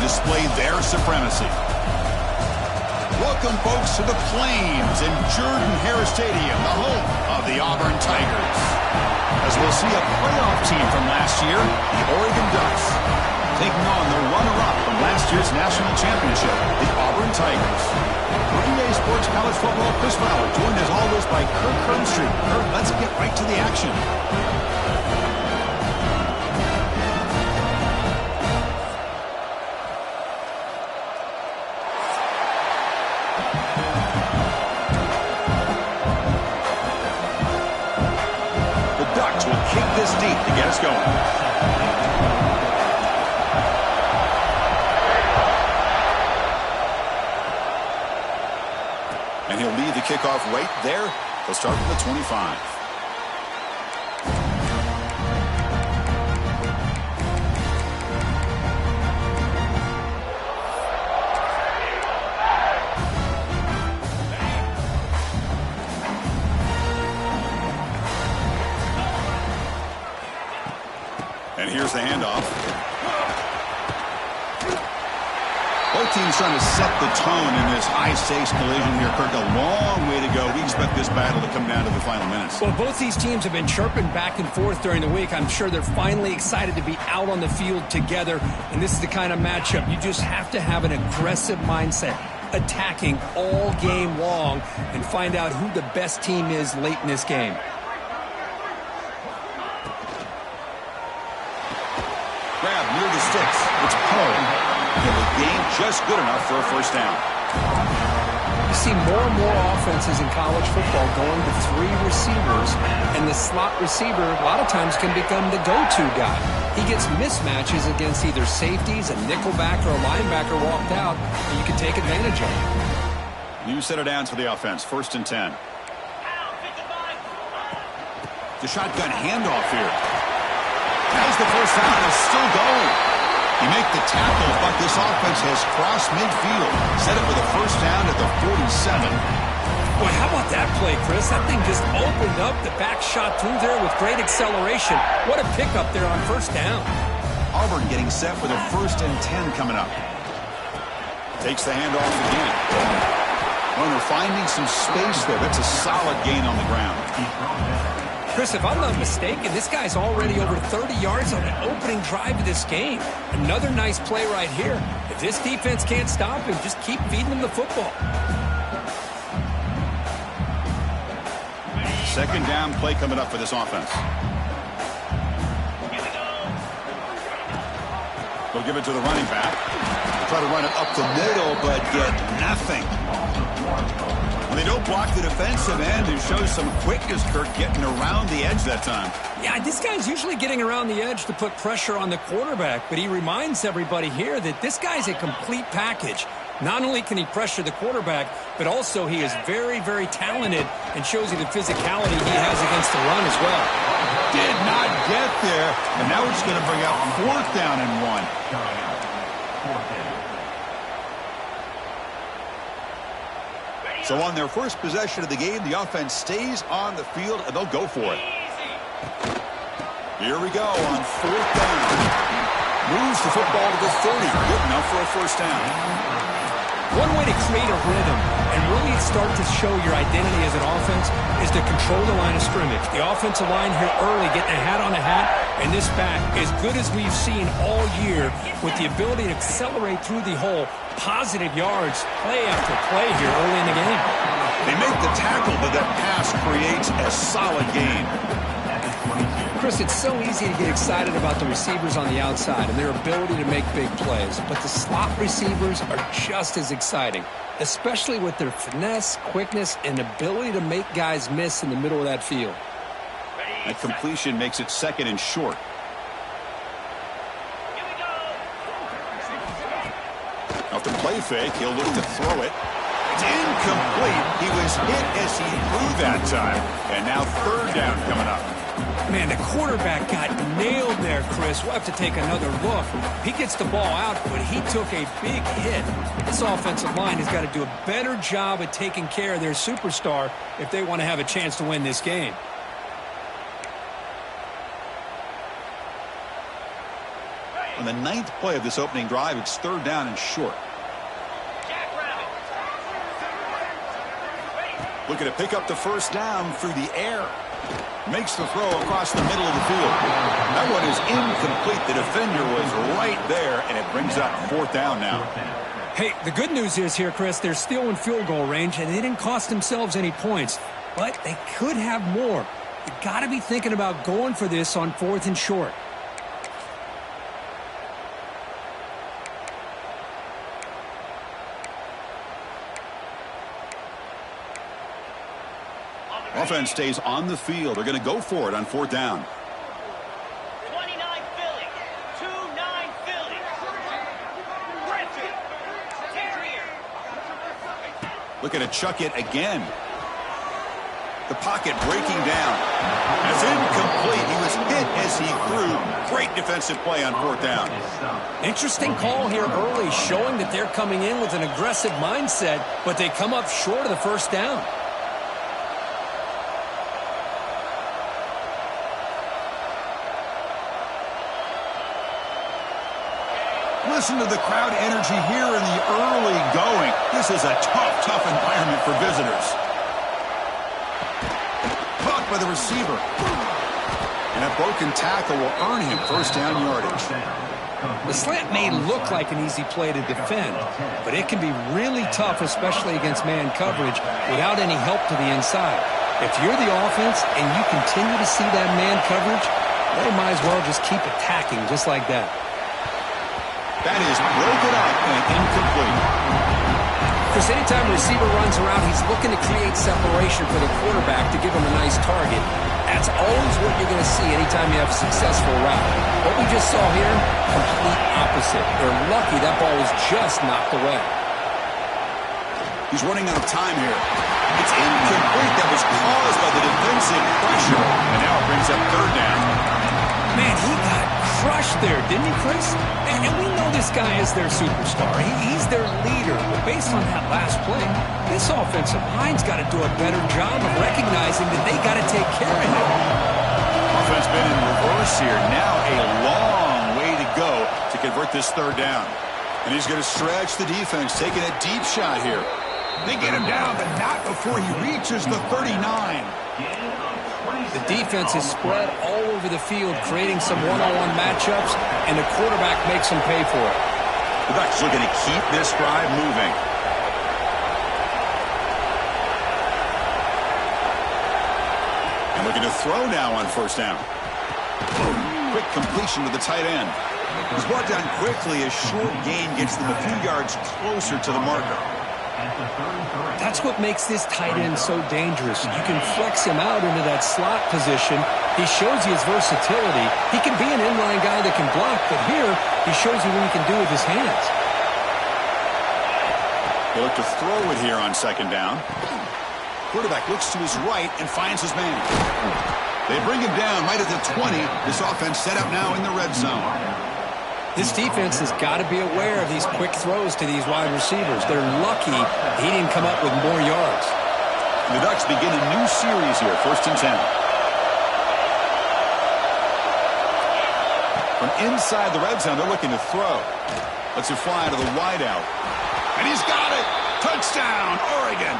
display their supremacy. Welcome, folks, to the Plains in Jordan-Hare Stadium, the home of the Auburn Tigers. As we'll see a playoff team from last year, the Oregon Ducks, taking on the runner-up from last year's national championship, the Auburn Tigers. Green Day Sports College Football, Chris Fowler, joined as always by Kirk Cronstreet. Kirk, let's get right to the action. The Ducks will kick this deep to get us going. And he'll lead the kickoff right there. He'll start from the 25. And here's the handoff. Both teams trying to set the tone in this high-stakes collision here, Kirk. A long way to go. We expect this battle to come down to the final minutes. Well, both these teams have been chirping back and forth during the week. I'm sure they're finally excited to be out on the field together, and this is the kind of matchup you just have to have an aggressive mindset, attacking all game long, and find out who the best team is late in this game. Grab near the sticks. It's Poe. And the game just good enough for a first down. You see more and more offenses in college football going to 3 receivers, and the slot receiver a lot of times can become the go-to guy. He gets mismatches against either safeties, a nickelback, or a linebacker walked out, and you can take advantage of it. New set of downs for the offense. 1st and 10. The shotgun handoff here. Has the first down and is still going. You make the tackle, but this offense has crossed midfield. Set it for the first down at the 47. Boy, how about that play, Chris? That thing just opened up. The back shot through there with great acceleration. What a pickup there on first down. Auburn getting set for the 1st and 10 coming up. Takes the handoff again. Well, they're finding some space there. That's a solid gain on the ground. Chris, if I'm not mistaken, this guy's already over 30 yards on an opening drive of this game. Another nice play right here. If this defense can't stop him, just keep feeding him the football. 2nd down play coming up for this offense. They'll give it to the running back. Try to run it up the middle, but get nothing. Well, they don't block the defensive end and show some quickness, Kirk, getting around the edge that time. Yeah, this guy's usually getting around the edge to put pressure on the quarterback, but he reminds everybody here that this guy's a complete package. Not only can he pressure the quarterback, but also he is very, very talented and shows you the physicality he has against the run as well. Did not get there, and now it's going to bring out 4th down and 1. So on their first possession of the game, the offense stays on the field, and they'll go for it. Here we go on 4th down. Moves the football to the 30. Good enough for a first down. One way to create a rhythm and really start to show your identity as an offense is to control the line of scrimmage. The offensive line here early getting a hat on a hat, and this back, as good as we've seen all year, with the ability to accelerate through the hole, positive yards, play after play here early in the game. They make the tackle, but that pass creates a solid gain. Chris, it's so easy to get excited about the receivers on the outside and their ability to make big plays, but the slot receivers are just as exciting, especially with their finesse, quickness, and ability to make guys miss in the middle of that field. That completion makes it 2nd and short. Off the play fake, he'll look to throw it. It's incomplete. He was hit as he threw that time. And now 3rd down coming up. Man, the quarterback got nailed there, Chris. We'll have to take another look. He gets the ball out, but he took a big hit. This offensive line has got to do a better job of taking care of their superstar if they want to have a chance to win this game. On the 9th play of this opening drive, it's 3rd down and short. Looking to pick up the first down through the air. Makes the throw across the middle of the field. That one is incomplete. The defender was right there, and it brings up 4th down now. Hey, the good news is here, Chris, they're still in field goal range, and they didn't cost themselves any points. But they could have more. You got to be thinking about going for this on 4th and short. Offense stays on the field. They're going to go for it on 4th down. 29 Philly. 2-9 Philly. Looking to chuck it again. The pocket breaking down. It's incomplete. He was hit as he threw. Great defensive play on 4th down. Interesting call here early, showing that they're coming in with an aggressive mindset, but they come up short of the first down. Listen to the crowd energy here in the early going. This is a tough environment for visitors. Caught by the receiver. And a broken tackle will earn him first down yardage. The slant may look like an easy play to defend, but it can be really tough, especially against man coverage, without any help to the inside. If you're the offense and you continue to see that man coverage, they might as well just keep attacking just like that. That is broken up and incomplete. Chris, anytime a receiver runs around, he's looking to create separation for the quarterback to give him a nice target. That's always what you're going to see anytime you have a successful route. What we just saw here, complete opposite. They're lucky that ball was just knocked away. He's running out of time here. It's incomplete. That was caused by the defensive pressure. And now it brings up 3rd down. Man, he got crushed there, didn't he, Chris? And we know this guy is their superstar. He's their leader. But based on that last play, this offensive line's got to do a better job of recognizing that they got to take care of him. Offense been in reverse here. Now a long way to go to convert this 3rd down. And he's going to stretch the defense, taking a deep shot here. They get him down, but not before he reaches the 39. The defense is spread all over the field, creating some one-on-one matchups, and the quarterback makes them pay for it. The Bucs looking to keep this drive moving. And looking to throw now on 1st down. Quick completion to the tight end. He's brought down quickly. A short gain gets them a few yards closer to the marker. That's what makes this tight end so dangerous. You can flex him out into that slot position. He shows you his versatility. He can be an inline guy that can block, but here he shows you what he can do with his hands. They look to throw it here on 2nd down. Quarterback looks to his right and finds his man. They bring him down right at the 20. This offense set up now in the red zone. This defense has got to be aware of these quick throws to these wide receivers. They're lucky he didn't come up with more yards. The Ducks begin a new series here, 1st and 10. From inside the red zone, they're looking to throw. Lets it fly to the wideout. And he's got it! Touchdown, Oregon!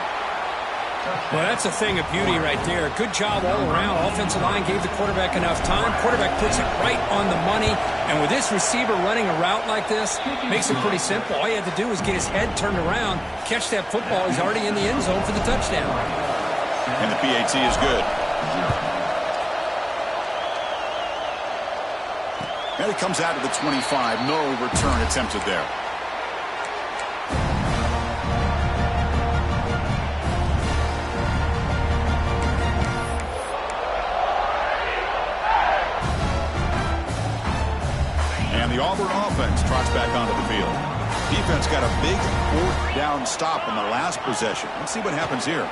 Well, that's a thing of beauty right there. Good job all around. Offensive line gave the quarterback enough time. Quarterback puts it right on the money. And with this receiver running a route like this, makes it pretty simple. All you had to do was get his head turned around, catch that football. He's already in the end zone for the touchdown. And the PAT is good. And it comes out to the 25. No return attempted there. The Auburn offense trots back onto the field. Defense got a big 4th down stop on the last possession. Let's see what happens here.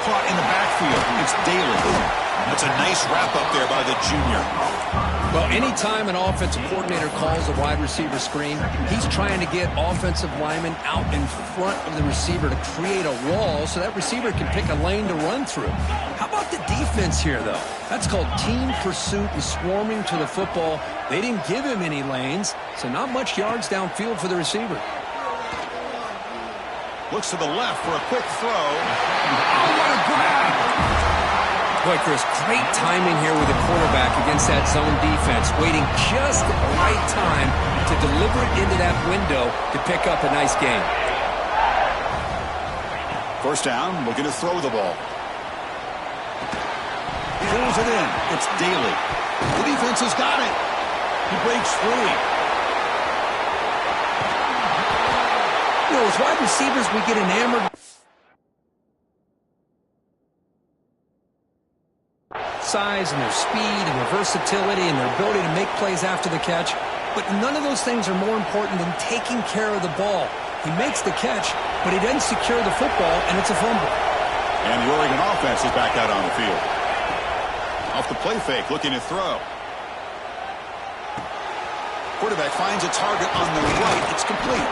Caught in the backfield. It's Daly. That's a nice wrap up there by the junior. Well, anytime an offensive coordinator calls a wide receiver screen, he's trying to get offensive linemen out in front of the receiver to create a wall so that receiver can pick a lane to run through. How about the defense here, though? That's called team pursuit and swarming to the football. They didn't give him any lanes, so not much yards downfield for the receiver. Looks to the left for a quick throw. Oh, what a grab! Boy, Chris, great timing here with the quarterback against that zone defense, waiting just at the right time to deliver it into that window to pick up a nice gain. First down, looking to throw the ball. Pulls it in. It's Daly. The defense has got it. He breaks free. You know, as wide receivers, we get enamored. Size and their speed and their versatility and their ability to make plays after the catch. But none of those things are more important than taking care of the ball. He makes the catch, but he doesn't secure the football, and it's a fumble. And the Oregon offense is back out on the field. Off the play fake, looking to throw. Quarterback finds a target on the right. It's complete.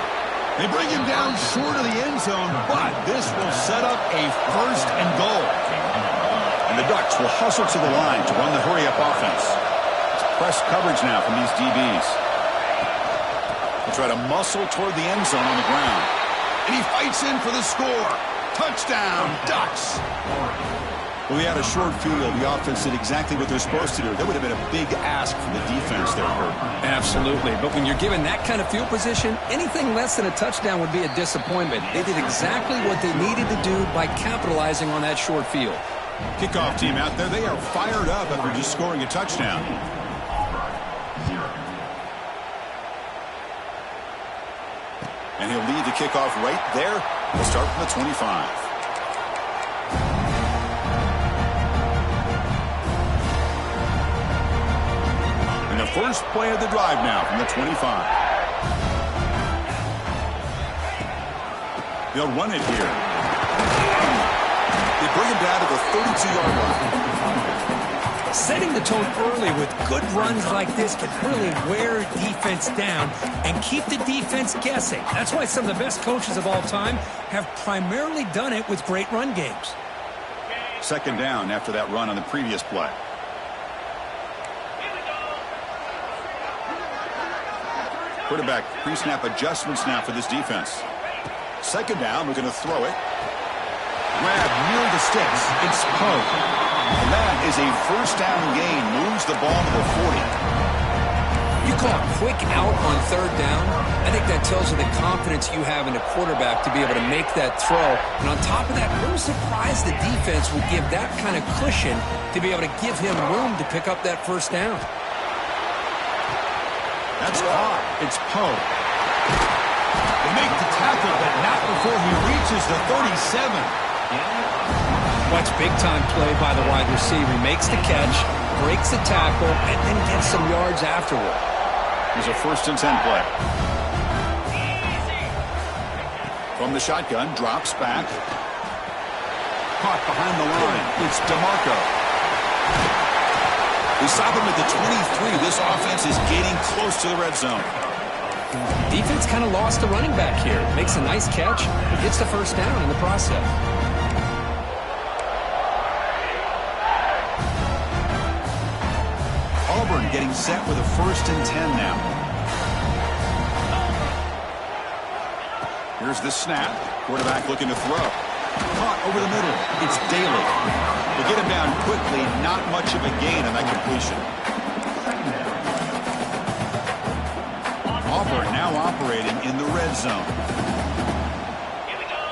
They bring him down short of the end zone, but this will set up a first and goal. And the Ducks will hustle to the line to run the hurry-up offense. It's press coverage now from these DBs. They'll try to muscle toward the end zone on the ground. And he fights in for the score. Touchdown, Ducks! Well, we had a short field. The offense did exactly what they're supposed to do. That would have been a big ask from the defense there, Kurt. Absolutely. But when you're given that kind of field position, anything less than a touchdown would be a disappointment. They did exactly what they needed to do by capitalizing on that short field. Kickoff team out there, they are fired up after just scoring a touchdown. And he'll lead the kickoff right there. We'll start from the 25. And the first play of the drive now from the 25. They'll run it here. They bring him down to the 32-yard line. Setting the tone early with good runs like this can really wear defense down and keep the defense guessing. That's why some of the best coaches of all time have primarily done it with great run games. Second down after that run on the previous play. Quarterback pre-snap adjustments now for this defense. Second down, we're going to throw it. Grab near the sticks. It's Poe. And that is a first down gain. Moves the ball to the 40. You call a quick out on third down. I think that tells you the confidence you have in a quarterback to be able to make that throw. And on top of that, I'm surprised the defense would give that kind of cushion to be able to give him room to pick up that first down. That's caught. It's Poe. They make the tackle, but not before he reaches the 37. Watch big-time play by the wide receiver. He makes the catch, breaks the tackle, and then gets some yards afterward. Here's a first and 10 play. From the shotgun, drops back. Caught behind the line. It's DeMarco. We stop him at the 23. This offense is getting close to the red zone. Defense kind of lost the running back here. Makes a nice catch, but gets the first down in the process. Auburn getting set with a first and 10 now. Here's the snap. Quarterback looking to throw. Caught over the middle. It's Daly. They get him down quickly. Not much of a gain on that completion. Auburn now operating in the red zone. Here we go.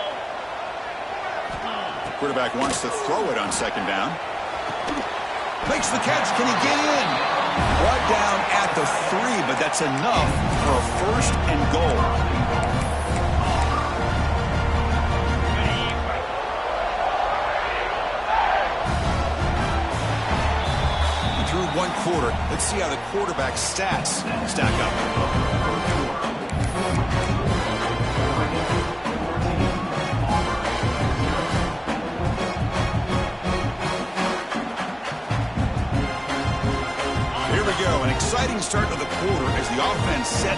Quarterback wants to throw it on second down. Makes the catch. Can he get in? Brought down at the 3, but that's enough for a first and goal. Through one quarter, let's see how the quarterback's stats stack up.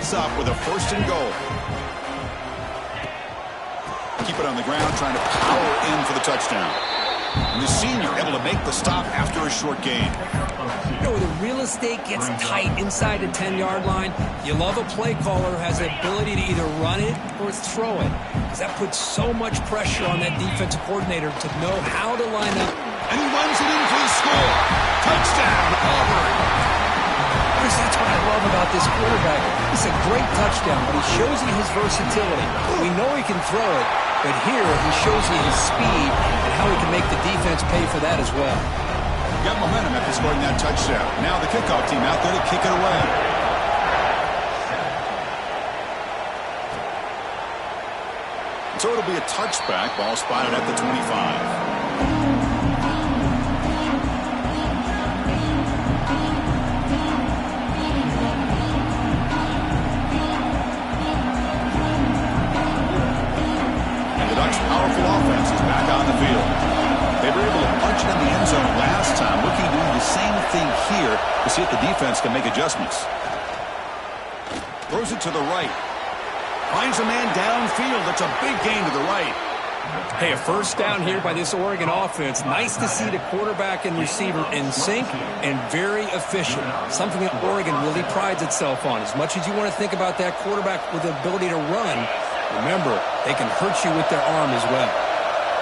this up with a 1st and goal. Keep it on the ground, trying to power in for the touchdown. And the senior able to make the stop after a short gain. You know, the real estate gets tight inside the 10-yard line. You love a play caller who has the ability to either run it or throw it, because that puts so much pressure on that defensive coordinator to know how to line up. And he runs it in for the score. Touchdown, Auburn. Chris, that's what I love about this quarterback. It's a great touchdown, but he shows you his versatility. We know he can throw it, but here he shows you his speed and how he can make the defense pay for that as well. Got momentum after scoring that touchdown. Now the kickoff team out there to kick it away. So it'll be a touchback. Ball spotted at the 25. Powerful offense is back on the field. They were able to punch it in the end zone last time. Looking to do the same thing here to see if the defense can make adjustments. Throws it to the right. Finds a man downfield. That's a big gain to the right. Hey, a 1st down here by this Oregon offense. Nice to see the quarterback and receiver in sync and very efficient. Something that Oregon really prides itself on. As much as you want to think about that quarterback with the ability to run, remember, they can hurt you with their arm as well.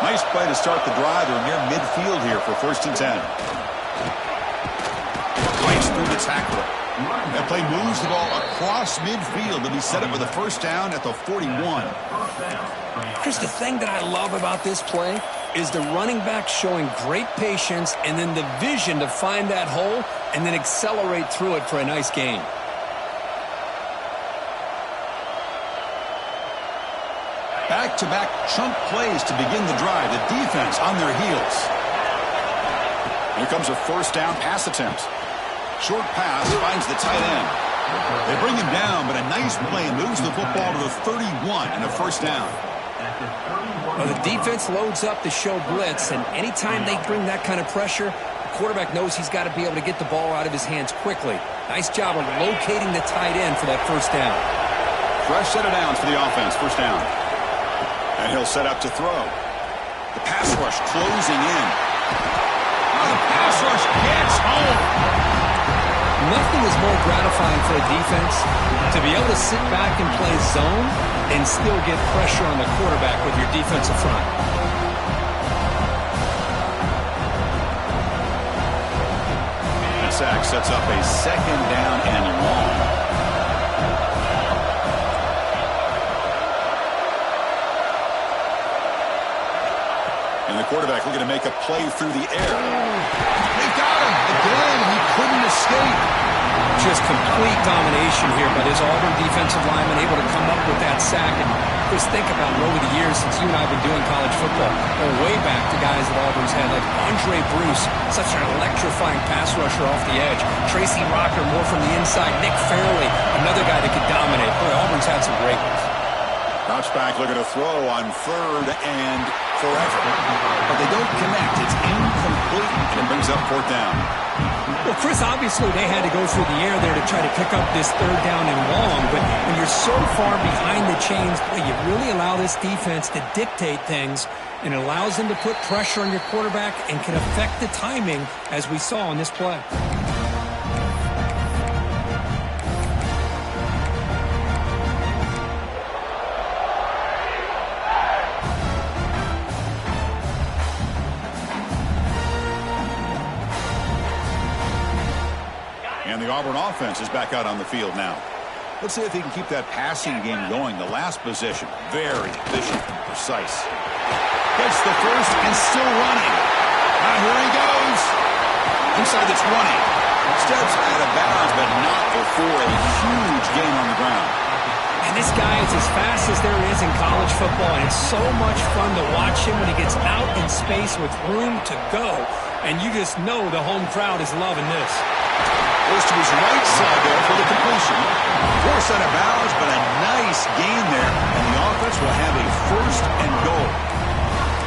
Nice play to start the drive. They're near midfield here for 1st and 10. Rice through the tackle. That play moves the ball across midfield to be set up with a 1st down at the 41. Chris, the thing that I love about this play is the running back showing great patience and then the vision to find that hole and then accelerate through it for a nice gain. Back-to-back chunk plays to begin the drive. The defense on their heels. Here comes a 1st down pass attempt. Short pass finds the tight end. They bring him down, but a nice play moves the football to the 31 and a 1st down. Well, the defense loads up to show blitz, and anytime they bring that kind of pressure, the quarterback knows he's got to be able to get the ball out of his hands quickly. Nice job of locating the tight end for that 1st down. Fresh set of downs for the offense. 1st down. And he'll set up to throw. The pass rush closing in. Oh, the pass rush gets home. Nothing is more gratifying for a defense to be able to sit back and play zone and still get pressure on the quarterback with your defensive front. The sack sets up a 2nd down and long. And the quarterback looking to make a play through the air. They got him again. He couldn't escape. Just complete domination here by this Auburn defensive lineman, able to come up with that sack. And just think about it over the years since you and I have been doing college football, going way back to guys that Auburn's had, like Andre Bruce, such an electrifying pass rusher off the edge. Tracy Rocker, more from the inside. Nick Fairley, another guy that could dominate. Boy, Auburn's had some great ones. Bounce back, looking to throw on 3rd and forever. But they don't connect. It's incomplete, and it brings up 4th down. Well, Chris, obviously they had to go through the air there to try to pick up this 3rd down and long, but when you're so far behind the chains, boy, you really allow this defense to dictate things, and it allows them to put pressure on your quarterback and can affect the timing, as we saw in this play. And the Auburn offense is back out on the field now. Let's see if he can keep that passing game going. The last possession, very efficient and precise. Gets the 1st and still running. Now here he goes. Inside the 20. Steps out of bounds, but not before a huge gain on the ground. And this guy is as fast as there is in college football, and it's so much fun to watch him when he gets out in space with room to go. And you just know the home crowd is loving this. Goes to his right side there for the completion. Forced out of bounds, but a nice gain there. And the offense will have a 1st and goal.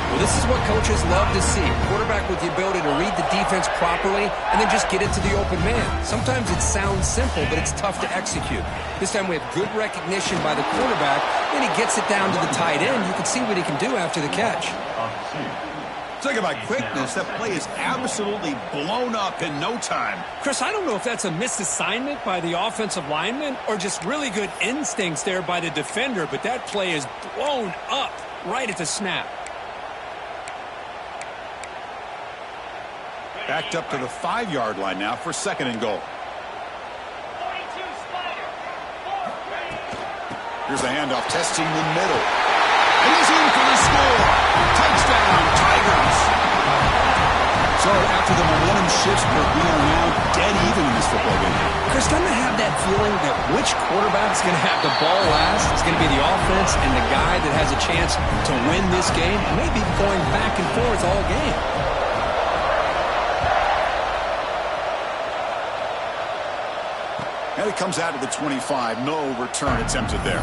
Well, this is what coaches love to see. A quarterback with the ability to read the defense properly and then just get it to the open man. Sometimes it sounds simple, but it's tough to execute. This time we have good recognition by the quarterback, and he gets it down to the tight end. You can see what he can do after the catch. Talk about quickness. That play is absolutely blown up in no time. Chris, I don't know if that's a misassignment by the offensive lineman or just really good instincts there by the defender, but that play is blown up right at the snap. Backed up to the 5-yard line now for 2nd and goal. 42 Spider. Here's the handoff, testing the middle. And he's in for the score. Touchdown, Tigers. So after the momentum shifts, we are now dead even in this football game. Chris, doesn't it have that feeling that which quarterback is going to have the ball last is going to be the offense, and the guy that has a chance to win this game may be going back and forth all game? And it comes out of the 25. No return attempted there.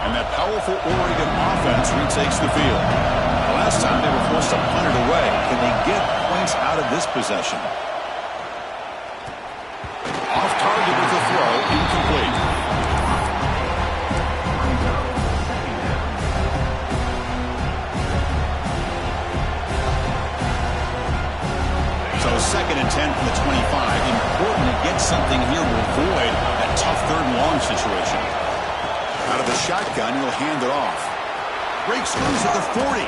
And that powerful Oregon offense retakes the field. The last time they were forced to punt it away. Can they get points out of this possession? Off target with the throw, incomplete. So 2nd and 10 from the 25. Important to get something here to avoid that tough 3rd and long situation. Out of the shotgun, he'll hand it off. Breaks loose at the 40.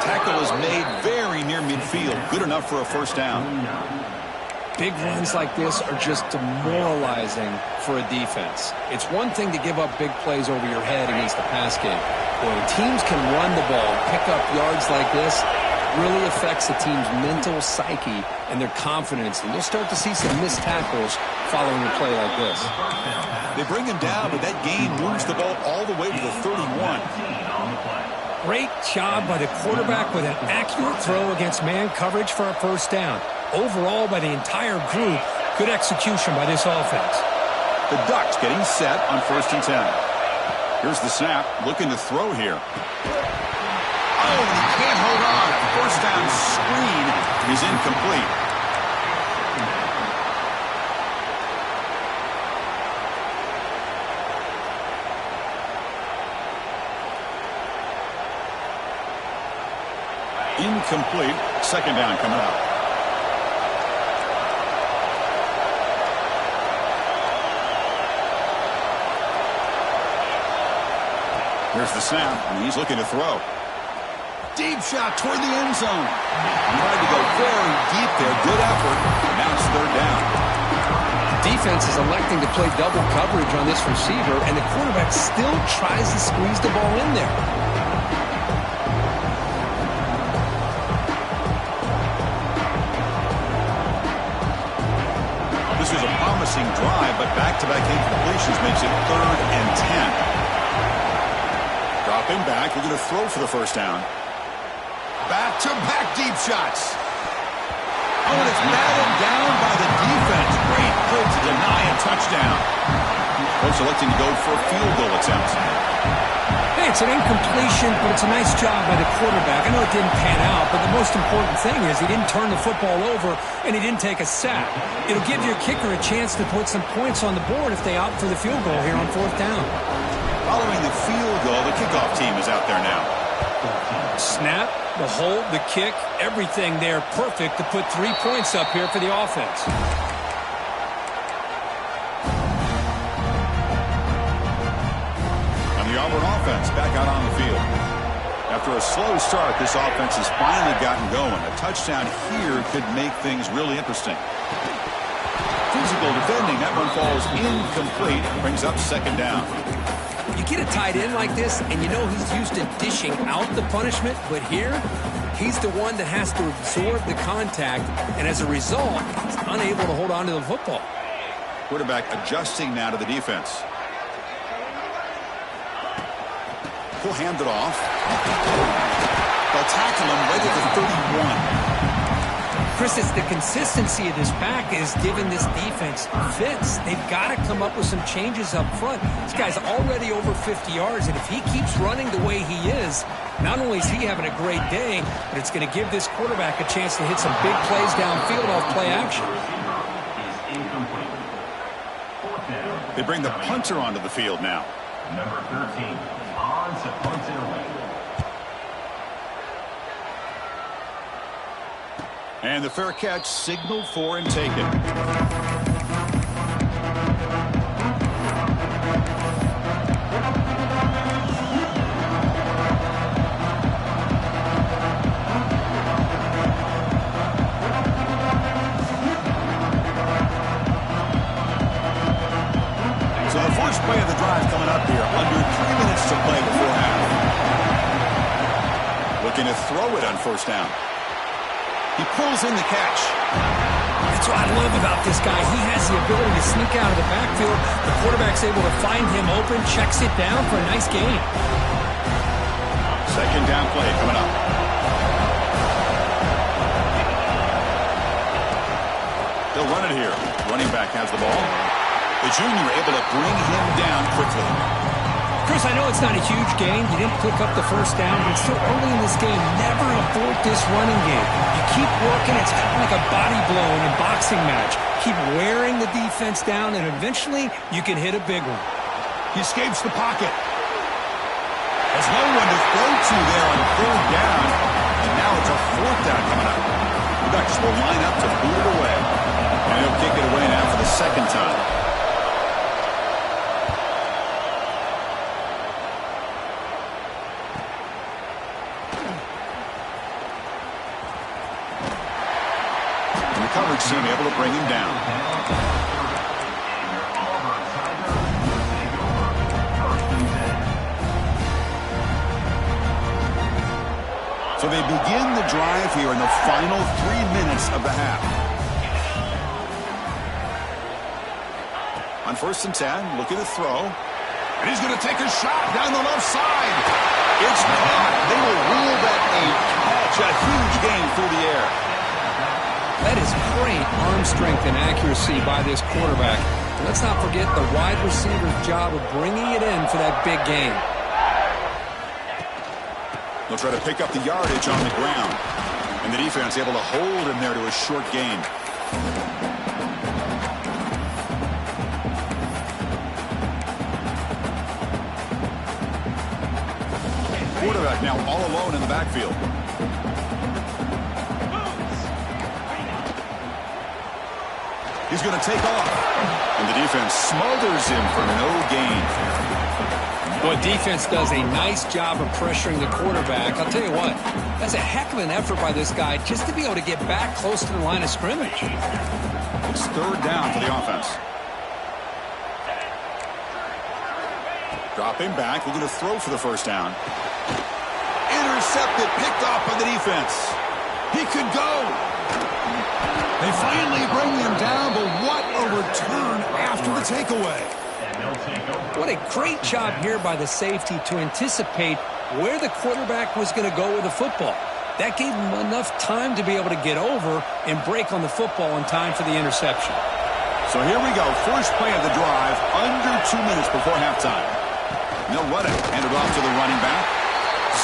Tackle is made very near midfield. Good enough for a 1st down. Big runs like this are just demoralizing for a defense. It's one thing to give up big plays over your head against the pass game. But when teams can run the ball, pick up yards like this, it really affects the team's mental psyche and their confidence. And you'll start to see some missed tackles following a play like this. They bring him down, but that gain moves the ball all the way to the 31. Great job by the quarterback with an accurate throw against man coverage for a 1st down. Overall, by the entire group, good execution by this offense. The Ducks getting set on 1st and 10. Here's the snap, looking to throw here. Oh, and he can't hold on. A 1st down screen is incomplete. Incomplete. 2nd down coming up. Here's the snap, and he's looking to throw. Deep shot toward the end zone. Tried to go very deep there. Good effort. Now it's 3rd down. Defense is electing to play double coverage on this receiver, and the quarterback still tries to squeeze the ball in there. This was a promising drive, but back-to-back incompletions makes it 3rd and 10. Dropping back, looking to throw for the 1st down. Back-to-back deep shots. Oh, and it's battled down by the defense. Great play to deny a touchdown. Coach electing to go for a field goal attempt. Hey, it's an incompletion, but it's a nice job by the quarterback. I know it didn't pan out, but the most important thing is he didn't turn the football over and he didn't take a sack. It'll give your kicker a chance to put some points on the board if they opt for the field goal here on 4th down. Following the field goal, the kickoff team is out there now. Snap, the hold, the kick, everything there perfect to put 3 points up here for the offense. And the Auburn offense back out on the field. After a slow start, this offense has finally gotten going. A touchdown here could make things really interesting. Physical defending. That one falls incomplete. Brings up 2nd down. You get a tight end like this, and you know he's used to dishing out the punishment, but here, he's the one that has to absorb the contact, and as a result, he's unable to hold on to the football. Quarterback adjusting now to the defense. He'll hand it off. They'll tackle him right at the 31. Chris, it's the consistency of this back is giving this defense fits. They've got to come up with some changes up front. This guy's already over 50 yards, and if he keeps running the way he is, not only is he having a great day, but it's going to give this quarterback a chance to hit some big plays downfield off play action. They bring the punter onto the field now. Number 13, on to punt it away. And the fair catch signaled for and taken. So the first play of the drive coming up here. Under 3 minutes to play before half. Looking to throw it on first down. He pulls in the catch. That's what I love about this guy. He has the ability to sneak out of the backfield. The quarterback's able to find him open, checks it down for a nice gain. Second down play coming up. They'll run it here. Running back has the ball. The junior able to bring him down quickly. Chris, I know it's not a huge gain. You didn't pick up the first down, but it's still early in this game. Never abort this running game. You keep working. It's kind of like a body blow in a boxing match. Keep wearing the defense down, and eventually you can hit a big one. He escapes the pocket. There's no one to throw to there on third down. And now it's a fourth down coming up. The Ducks will line up to boot it away. And he'll kick it away now for the second time. Coverage team able to bring him down. So they begin the drive here in the final 3 minutes of the half. On first and 10, looking to throw. And he's going to take a shot down the left side. It's caught. They will rule that a catch, a huge gain through the air. That is great arm strength and accuracy by this quarterback. Let's not forget the wide receiver's job of bringing it in for that big gain. They'll try to pick up the yardage on the ground. And the defense able to hold him there to a short gain. Quarterback now all alone in the backfield. He's going to take off. And the defense smothers him for no gain. Well, defense does a nice job of pressuring the quarterback. I'll tell you what, that's a heck of an effort by this guy just to be able to get back close to the line of scrimmage. It's third down for the offense. Drop him back. We're going to throw for the first down. Intercepted, picked off by the defense. He could go. They finally bring him down, but what a return after the takeaway. What a great job here by the safety to anticipate where the quarterback was going to go with the football. That gave him enough time to be able to get over and break on the football in time for the interception. So here we go. First play of the drive, under 2 minutes before halftime. They'll run it. Hand it off to the running back.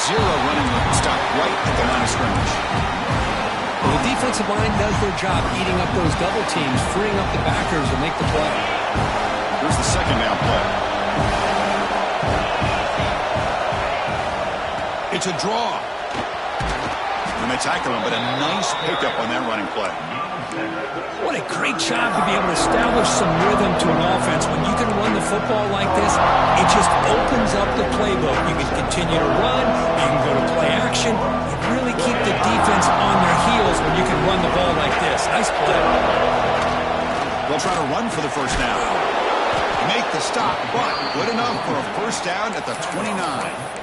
Zero running stop right at the line of scrimmage. Well, the defensive line does their job eating up those double teams, freeing up the backers to make the play. Here's the second down play. It's a draw. And they tackle him, but a nice pickup on that running play. What a great job to be able to establish some rhythm to an offense. When you can run the football like this, it just opens up the playbook. You can continue to run. You can go to play action. You really keep the defense on their heels when you can run the ball like this. Nice play. They'll try to run for the first down. Make the stop, but good enough for a first down at the 29.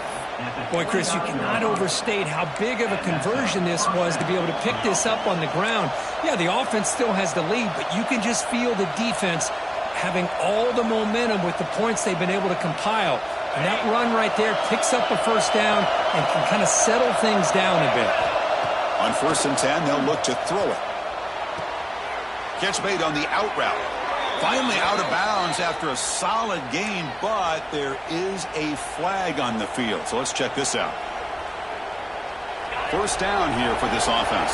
Boy, Chris, you cannot overstate how big of a conversion this was to be able to pick this up on the ground. Yeah, the offense still has the lead, but you can just feel the defense having all the momentum with the points they've been able to compile. And that run right there picks up a first down and can kind of settle things down a bit. On 1st and 10, they'll look to throw it. Catch made on the out route. Finally out of bounds after a solid gain, but there is a flag on the field. So let's check this out. First down here for this offense.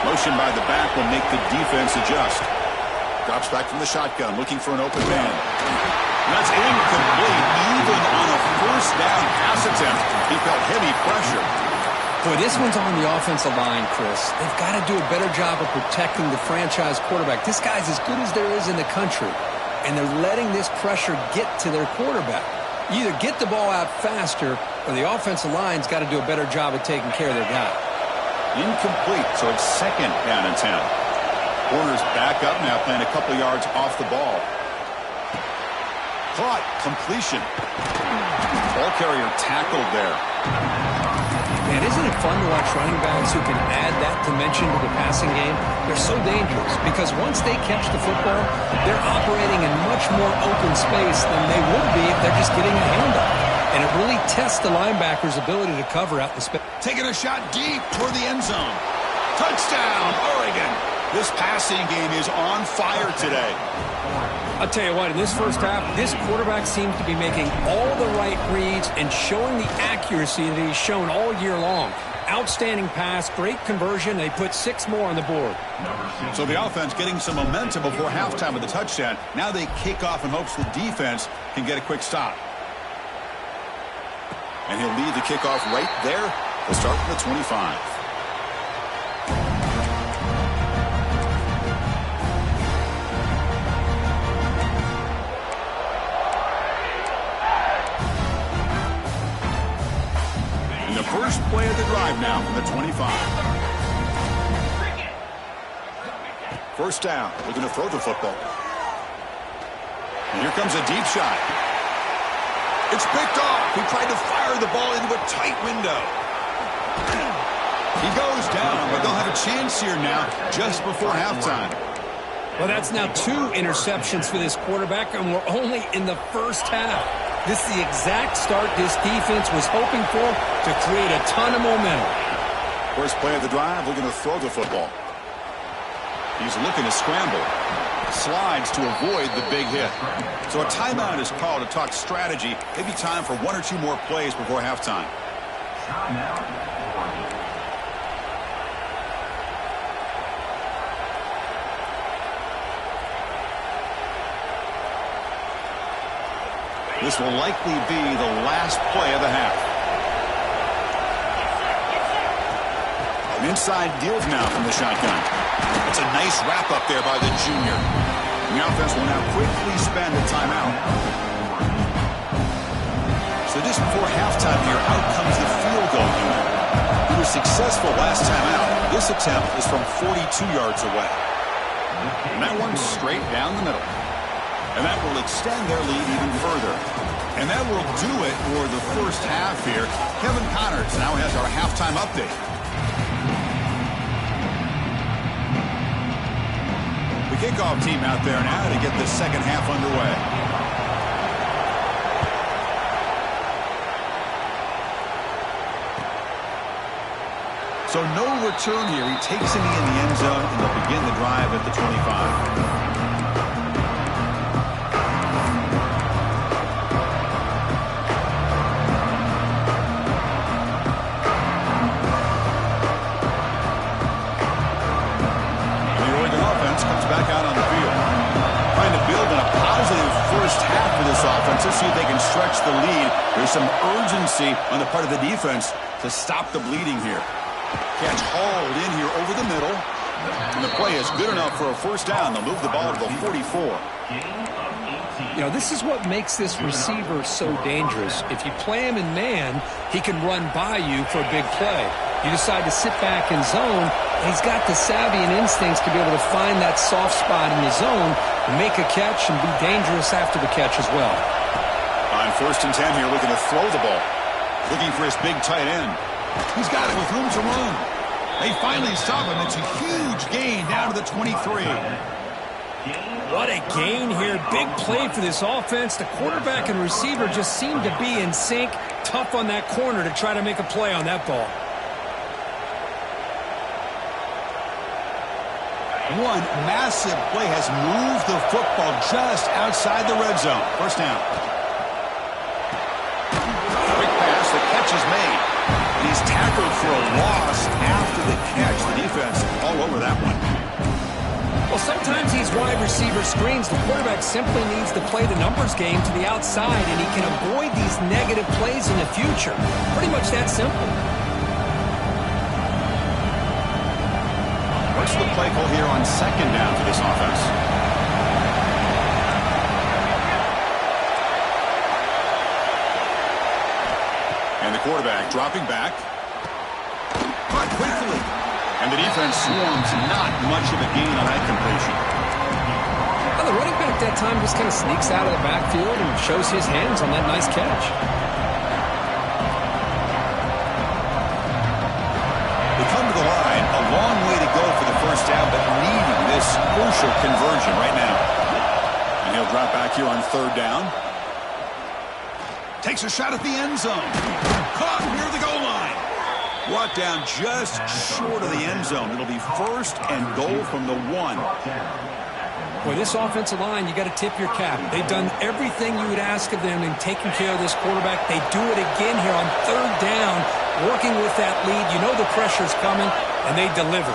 Motion by the back will make the defense adjust. Drops back from the shotgun, looking for an open man. That's incomplete. Even on a first down pass attempt, he felt heavy pressure. Boy, this one's on the offensive line, Chris. They've got to do a better job of protecting the franchise quarterback. This guy's as good as there is in the country, and they're letting this pressure get to their quarterback. You either get the ball out faster, or the offensive line's got to do a better job of taking care of their guy. Incomplete, so it's 2nd down and 10. Corner's back up now, playing a couple yards off the ball. Caught, completion. Ball carrier tackled there. Man, isn't it fun to watch running backs who can add that dimension to the passing game? They're so dangerous because once they catch the football, they're operating in much more open space than they would be if they're just getting a handoff. And it really tests the linebacker's ability to cover out the space. Taking a shot deep toward the end zone. Touchdown, Oregon. This passing game is on fire today. I'll tell you what, in this first half, this quarterback seems to be making all the right reads and showing the accuracy that he's shown all year long. Outstanding pass, great conversion. They put 6 more on the board. So the offense getting some momentum before halftime with the touchdown. Now they kick off in hopes the defense can get a quick stop. And he'll lead the kickoff right there. We'll start from the 25. And the first play of the drive now from the 25. First down. Looking to throw the football. And here comes a deep shot. It's picked off. He tried to fire the ball into a tight window. He goes down, but they'll have a chance here now just before halftime. Well, that's now 2 interceptions for this quarterback, and we're only in the first half. This is the exact start this defense was hoping for to create a ton of momentum. First play of the drive, looking to throw the football. He's looking to scramble. Slides to avoid the big hit. So a timeout is called to talk strategy. Maybe time for 1 or 2 more plays before halftime. This will likely be the last play of the half. An inside deals now from the shotgun. It's a nice wrap up there by the junior. And the offense will now quickly spend a timeout. So just before halftime here, out comes the field goal unit. He was successful last time out. This attempt is from 42 yards away. And that one's straight down the middle. And that will extend their lead even further. And that will do it for the first half here. Kevin Connors now has our halftime update. The kickoff team out there now to get the second half underway. So no return here. He takes it in the end zone, and they'll begin the drive at the 25. Back out on the field. Trying to build a positive first half for this offense to see if they can stretch the lead. There's some urgency on the part of the defense to stop the bleeding here. Catch hauled in here over the middle. And the play is good enough for a first down. They'll move the ball to the 44. You know, this is what makes this receiver so dangerous. If you play him in man, he can run by you for a big play. You decide to sit back in zone, and he's got the savvy and instincts to be able to find that soft spot in the zone, make a catch, and be dangerous after the catch as well. On 1st and 10 here, looking to throw the ball. Looking for his big tight end. He's got it with room to run. They finally stop him. It's a huge gain down to the 23. What a gain here. Big play for this offense. The quarterback and receiver just seem to be in sync. Tough on that corner to try to make a play on that ball. One massive play has moved the football just outside the red zone. First down. Quick pass. The catch is made. And he's tackled for a loss after the catch. The defense all over that one. Well, sometimes these wide receiver screens, the quarterback simply needs to play the numbers game to the outside, and he can avoid these negative plays in the future. Pretty much that simple. What's the play call here on second down for this offense? And the quarterback dropping back. Caught quickly. And the defense swarms, not much of a gain on that completion. Well, the running back that time just kind of sneaks out of the backfield and shows his hands on that nice catch. They come to the line, a long way to go for the first down, but needing this crucial conversion right now. And he'll drop back here on third down. Takes a shot at the end zone. Caught near the goal line. Brought down just short of the end zone. It'll be first and goal from the 1. Boy, this offensive line, you got to tip your cap. They've done everything you would ask of them in taking care of this quarterback. They do it again here on third down, working with that lead. You know the pressure's coming, and they deliver.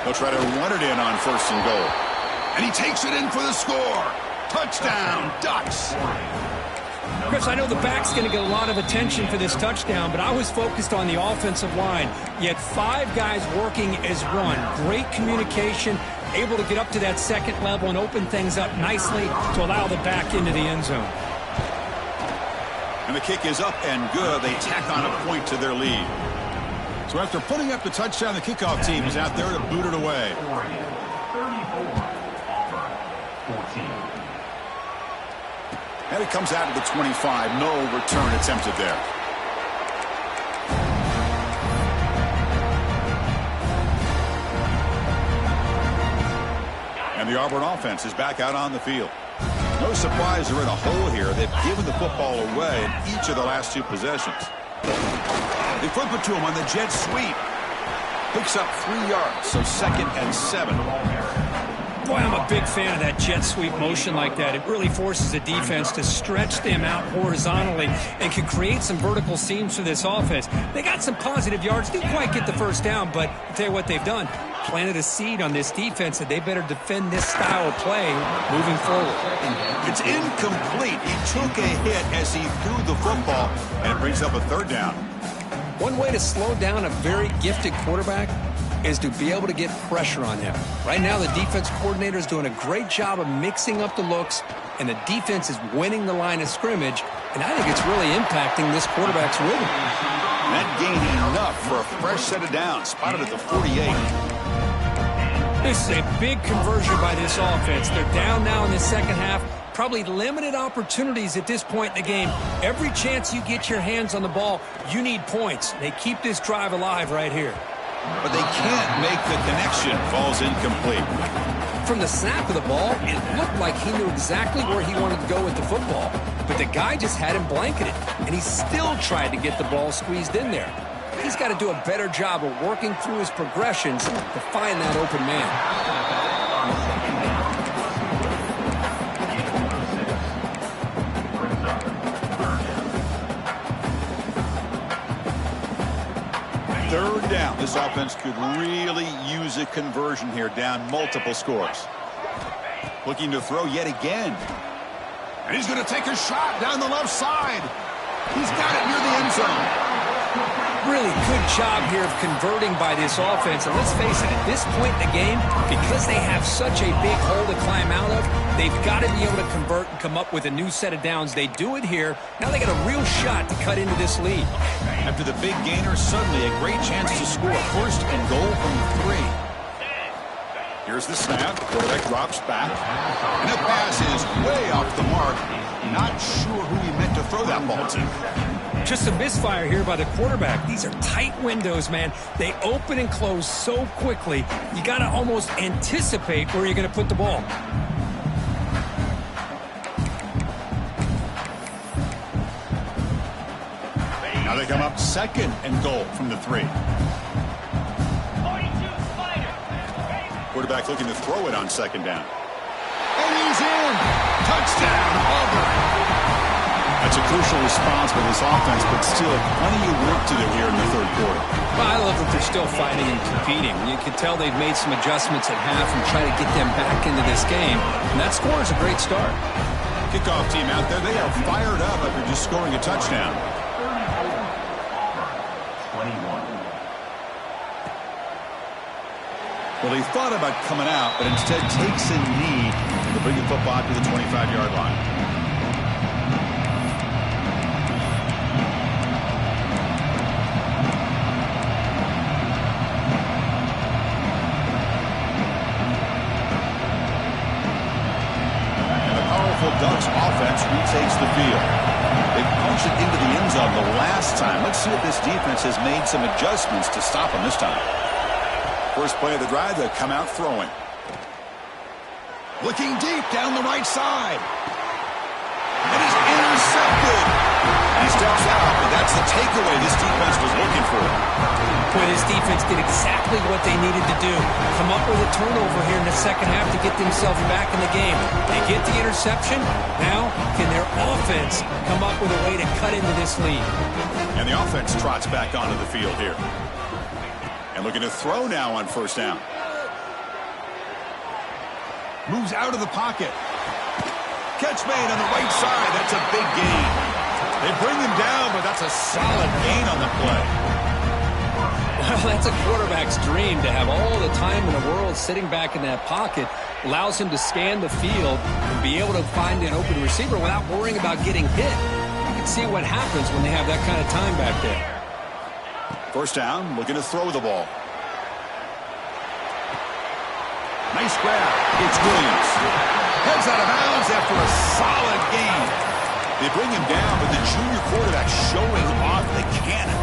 They'll try to run it in on first and goal. And he takes it in for the score. Touchdown, Ducks. Chris, I know the back's going to get a lot of attention for this touchdown, but I was focused on the offensive line. You had 5 guys working as one. Great communication, able to get up to that second level and open things up nicely to allow the back into the end zone. And the kick is up and good. They tack on a point to their lead. So after putting up the touchdown, the kickoff team is out there to boot it away. 34, Auburn, 14. And it comes out to the 25. No return attempted there. And the Auburn offense is back out on the field. No surprise they're in a hole here. They've given the football away in each of the last 2 possessions. They flip it to him on the jet sweep. Picks up 3 yards, so second and 7. Boy, I'm a big fan of that jet sweep motion like that. It really forces the defense to stretch them out horizontally and can create some vertical seams for this offense. They got some positive yards. Didn't quite get the first down, but I'll tell you what they've done. Planted a seed on this defense that they better defend this style of play moving forward. It's incomplete. He took a hit as he threw the football, and it brings up a third down. One way to slow down a very gifted quarterback is to be able to get pressure on him. Right now, the defense coordinator is doing a great job of mixing up the looks, and the defense is winning the line of scrimmage, and I think it's really impacting this quarterback's rhythm. That gain enough for a fresh set of downs, spotted at the 48. This is a big conversion by this offense. They're down now in the second half. Probably limited opportunities at this point in the game. Every chance you get your hands on the ball, you need points. They keep this drive alive right here. But they can't make the connection. Falls incomplete. From the snap of the ball, it looked like he knew exactly where he wanted to go with the football. But the guy just had him blanketed, and he still tried to get the ball squeezed in there. He's got to do a better job of working through his progressions to find that open man. Third down. This offense could really use a conversion here, down multiple scores. Looking to throw yet again. And he's going to take a shot down the left side. He's got it near the end zone. Really good job here of converting by this offense. And let's face it, at this point in the game, because they have such a big hole to climb out of, they've got to be able to convert and come up with a new set of downs. They do it here. Now they got a real shot to cut into this lead. After the big gainer, suddenly a great chance to score. First and goal from 3. Here's the snap. Quarterback drops back. And the pass is way off the mark. Not sure who he meant to throw that ball to. Just a misfire here by the quarterback. These are tight windows, man. They open and close so quickly. You got to almost anticipate where you're going to put the ball. They come up second and goal from the 3. 42 Spider. Quarterback looking to throw it on second down. And he's in. Touchdown, Auburn. That's a crucial response by this offense, but still plenty of work to do here in the third quarter. Well, I love that they're still fighting and competing. You can tell they've made some adjustments at half and try to get them back into this game. And that score is a great start. Kickoff team out there, they are fired up after just scoring a touchdown. 21. Well, he thought about coming out, but instead takes a knee to bring the football to the 25-yard line. Ducks offense retakes the field. They punched it into the end zone the last time. Let's see if this defense has made some adjustments to stop them this time. First play of the drive, they come out throwing. Looking deep down the right side. It is intercepted. He steps out, but that's the takeaway this defense was looking for. Boy, this defense did exactly what they needed to do. Come up with a turnover here in the second half to get themselves back in the game. They get the interception. Now, can their offense come up with a way to cut into this lead? And the offense trots back onto the field here. And looking to throw now on first down. Moves out of the pocket. Catch made on the right side. That's a big gain. They bring him down, but that's a solid gain on the play. Well, that's a quarterback's dream to have all the time in the world sitting back in that pocket. Allows him to scan the field and be able to find an open receiver without worrying about getting hit. You can see what happens when they have that kind of time back there. First down, looking to throw the ball. Nice grab. It's Williams. Heads out of bounds after a solid gain. They bring him down, but the junior quarterback showing off the cannon.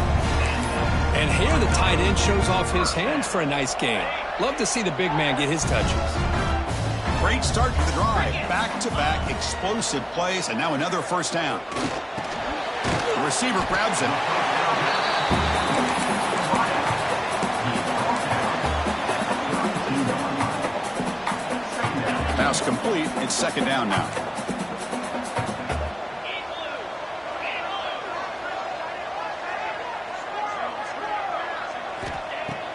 And here the tight end shows off his hands for a nice gain. Love to see the big man get his touches. Great start to the drive. Back-to-back explosive plays, and now another first down. The receiver grabs him. Pass complete. It's second down now.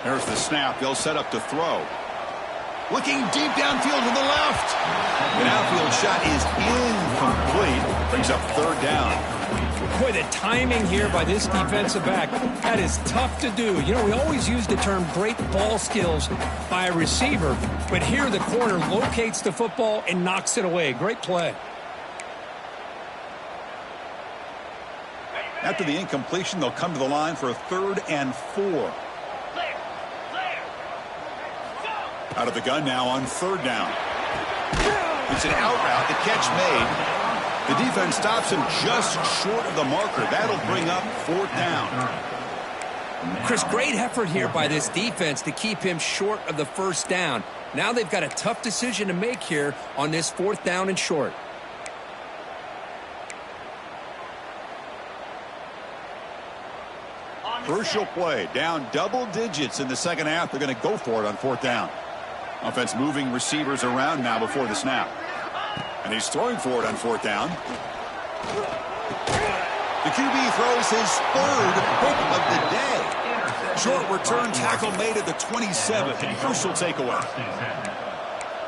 There's the snap. They'll set up to throw. Looking deep downfield to the left. An outfield shot is incomplete. Brings up third down. Boy, the timing here by this defensive back, that is tough to do. You know, we always use the term great ball skills by a receiver, but here the corner locates the football and knocks it away. Great play. After the incompletion, they'll come to the line for a 3rd and 4. Out of the gun now on 3rd down. It's an out route. The catch made. The defense stops him just short of the marker. That'll bring up 4th down. Chris, great effort here by this defense to keep him short of the first down. Now they've got a tough decision to make here on this 4th down and short. Crucial play. Down double digits in the second half. They're going to go for it on 4th down. Offense moving receivers around now before the snap. And he's throwing for it on 4th down. The QB throws his 3rd pick of the day. Short return tackle made at the 27. Crucial takeaway.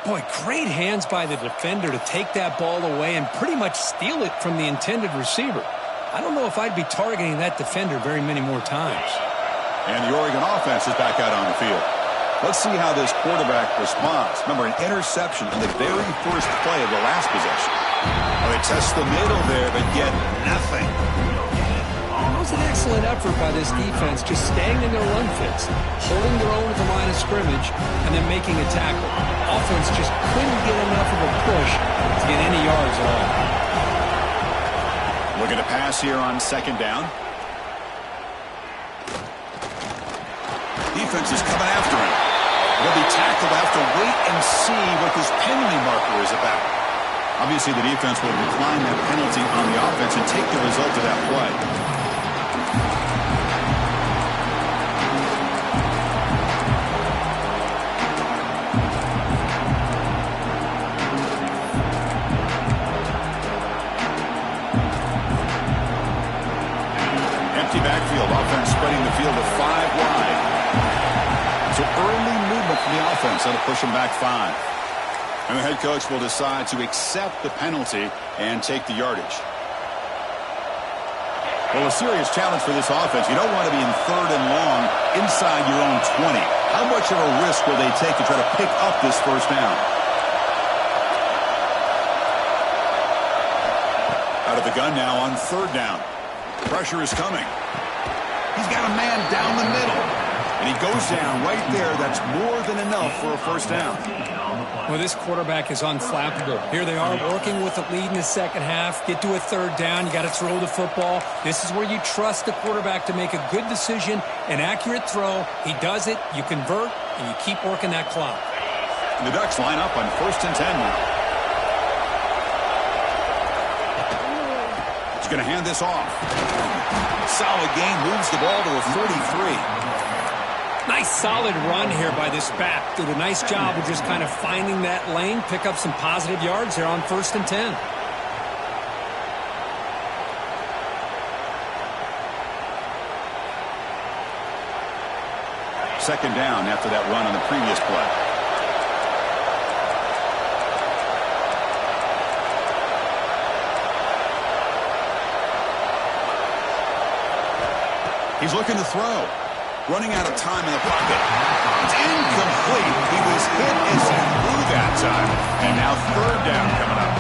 Boy, great hands by the defender to take that ball away and pretty much steal it from the intended receiver. I don't know if I'd be targeting that defender very many more times. And the Oregon offense is back out on the field. Let's see how this quarterback responds. Remember, an interception on the very first play of the last possession. Well, they test the middle there, but get nothing. It was an excellent effort by this defense, just staying in their run fits, holding their own at the line of scrimmage, and then making a tackle. Offense just couldn't get enough of a push to get any yards at all. Looking to pass here on 2nd down. Defense is coming after him. He'll be tackled. Have to wait and see what this penalty marker is about. Obviously, the defense will decline that penalty on the offense and take the result of that play. splitting the field to 5 wide. So early movement from the offense. That'll push them back 5. And the head coach will decide to accept the penalty and take the yardage. Well, a serious challenge for this offense. You don't want to be in 3rd and long inside your own 20. How much of a risk will they take to try to pick up this first down? Out of the gun now on 3rd down. Pressure is coming. He's got a man down the middle. And he goes down right there. That's more than enough for a first down. Well, this quarterback is unflappable. Here they are working with the lead in the second half. Get to a 3rd down. You got to throw the football. This is where you trust the quarterback to make a good decision, an accurate throw. He does it. You convert, and you keep working that clock. And the Ducks line up on 1st and 10 now. He's going to hand this off. Solid gain. Moves the ball to a 43. Nice solid run here by this back. Did a nice job of just kind of finding that lane, pick up some positive yards there on 1st and 10. Second down after that run on the previous play. He's looking to throw. Running out of time in the pocket. It's incomplete. He was hit as he threw that time. And now 3rd down coming up.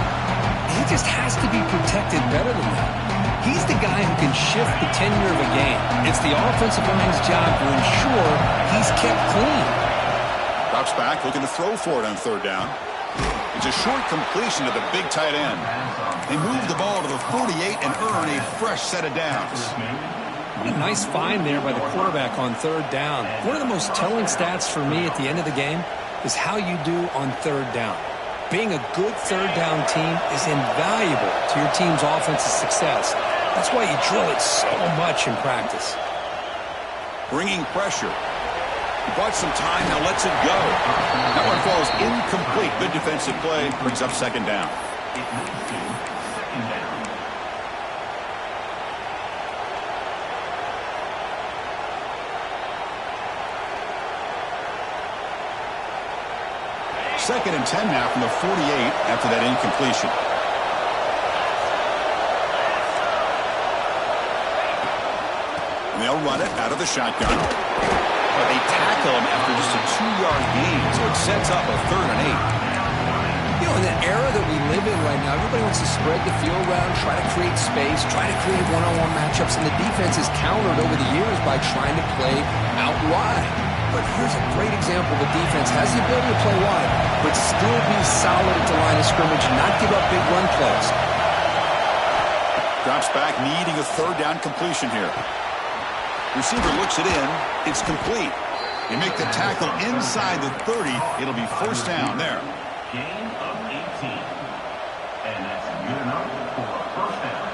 He just has to be protected better than that. He's the guy who can shift the tenure of a game. It's the offensive line's job to ensure he's kept clean. Drops back, looking to throw for it on 3rd down. It's a short completion to the big tight end. They move the ball to the 48 and earn a fresh set of downs. A nice find there by the quarterback on 3rd down. One of the most telling stats for me at the end of the game is how you do on 3rd down. Being a good 3rd down team is invaluable to your team's offensive success. That's why you drill it so much in practice. Bringing pressure. He bought some time, now lets it go. That one falls incomplete. Good defensive play. Brings up 2nd down. Second and 10 now from the 48 after that incompletion. And they'll run it out of the shotgun. But they tackle him after just a 2-yard gain, so it sets up a 3rd and 8. You know, in the era that we live in right now, everybody wants to spread the field around, try to create space, try to create one-on-one matchups, and the defense is countered over the years by trying to play out wide. But here's a great example of a defense has the ability to play wide, but still be solid at the line of scrimmage and not give up big run plays. Drops back, needing a 3rd down completion here. Receiver looks it in. It's complete. They make the tackle inside the 30. It'll be 1st down there. Gain of 18. And that's good enough for a 1st down.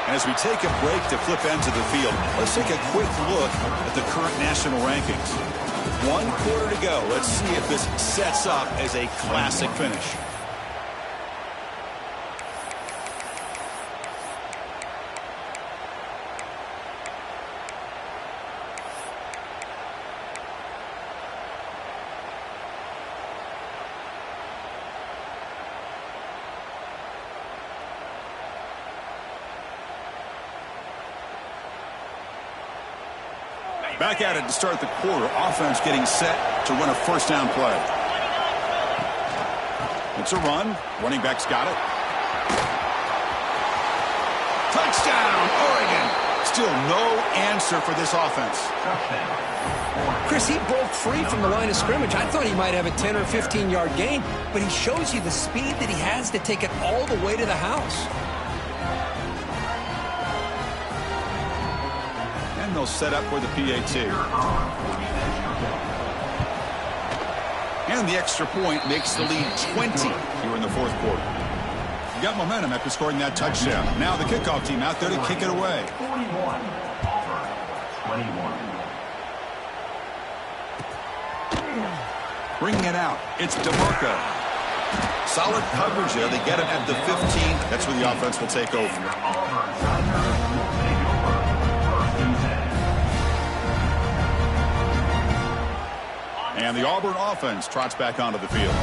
As we take a break to flip into the field, let's take a quick look at the current national rankings. 1 quarter to go. Let's see if this sets up as a classic finish. Back at it to start the quarter. Offense getting set to run a 1st down play. It's a run. Running back's got it. Touchdown, Oregon. Still no answer for this offense. Chris, he broke free from the line of scrimmage. I thought he might have a 10 or 15-yard gain, but he shows you the speed that he has to take it all the way to the house. And they'll set up for the PAT. And the extra point makes the lead 20 here in the 4th quarter. You got momentum after scoring that touchdown. Now the kickoff team out there to kick it away. 41, Auburn, 21. Bringing it out. It's DeMarco. Solid coverage there. They get it at the 15. That's where the offense will take over. And the Auburn offense trots back onto the field.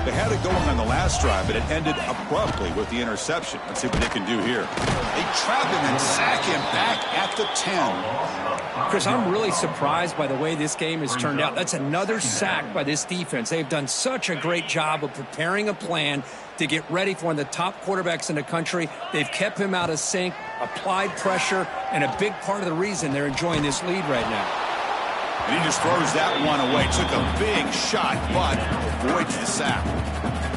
They had it going on the last drive, but it ended abruptly with the interception. Let's see what they can do here. They trap him and sack him back at the 10. Chris, I'm really surprised by the way this game has turned out. That's another sack by this defense. They've done such a great job of preparing a plan to get ready for one of the top quarterbacks in the country. They've kept him out of sync, applied pressure, and a big part of the reason they're enjoying this lead right now. And he just throws that one away. Took a big shot, but avoids the sack.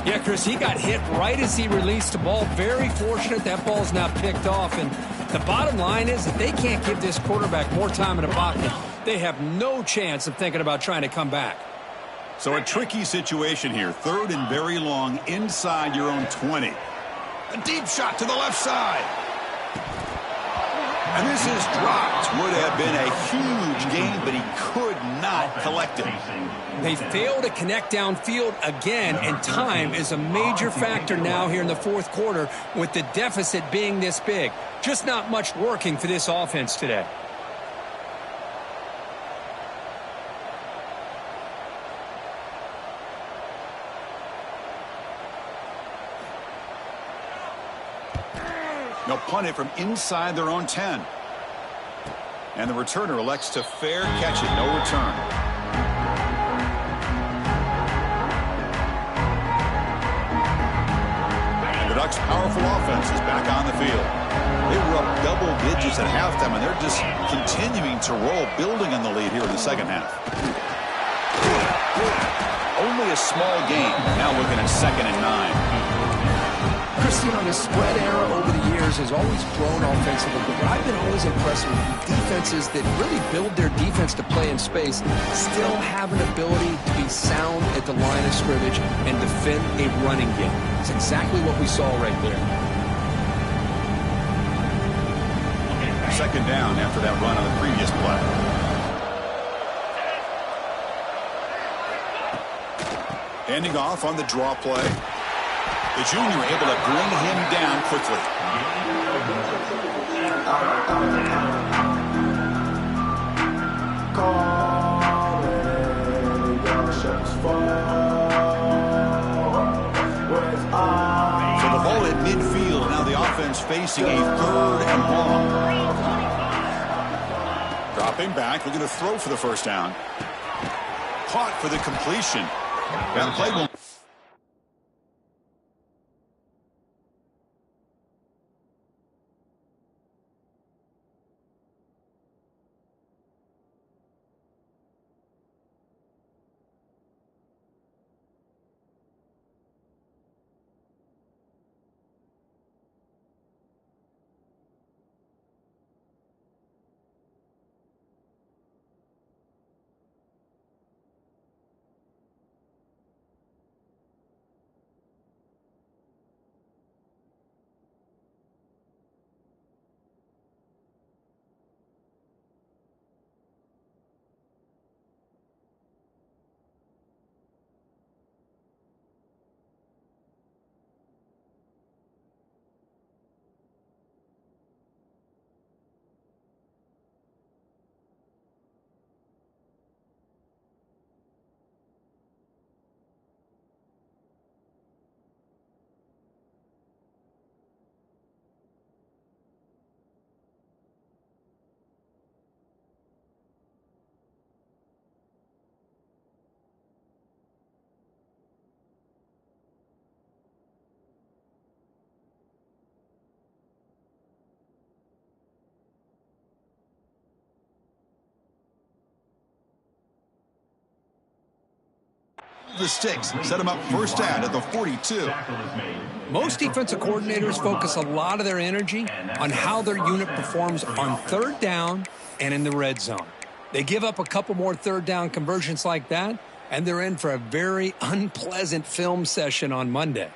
Yeah, Chris, he got hit right as he released the ball. Very fortunate that ball's not picked off. And the bottom line is that they can't give this quarterback more time in the pocket. They have no chance of thinking about trying to come back. So a tricky situation here. 3rd and very long inside your own 20. A deep shot to the left side. And this is dropped. Would have been a huge gain, but he could not collect it. They fail to connect downfield again, and time is a major factor now here in the 4th quarter with the deficit being this big. Just not much working for this offense today. They'll punt it from inside their own 10. And the returner elects to fair catch it. No return. The Ducks' powerful offense is back on the field. They were up double digits at halftime, and they're just continuing to roll, building on the lead here in the second half. Only a small gain. Now looking at 2nd and 9. Chris, you know, the spread era over the years has always grown offensively, but what I've been always impressed with defenses that really build their defense to play in space still have an ability to be sound at the line of scrimmage and defend a running game. It's exactly what we saw right there. 2nd down after that run on the previous play. Handing off on the draw play. The junior able to bring him down quickly. So the ball at midfield. Now the offense facing a 3rd and long. Dropping back, looking to throw for the first down. Caught for the completion. That play will... The sticks set him up first down at the 42. Most defensive coordinators focus a lot of their energy on how their unit performs on 3rd down and in the red zone. They give up a couple more 3rd down conversions like that, and they're in for a very unpleasant film session on Monday.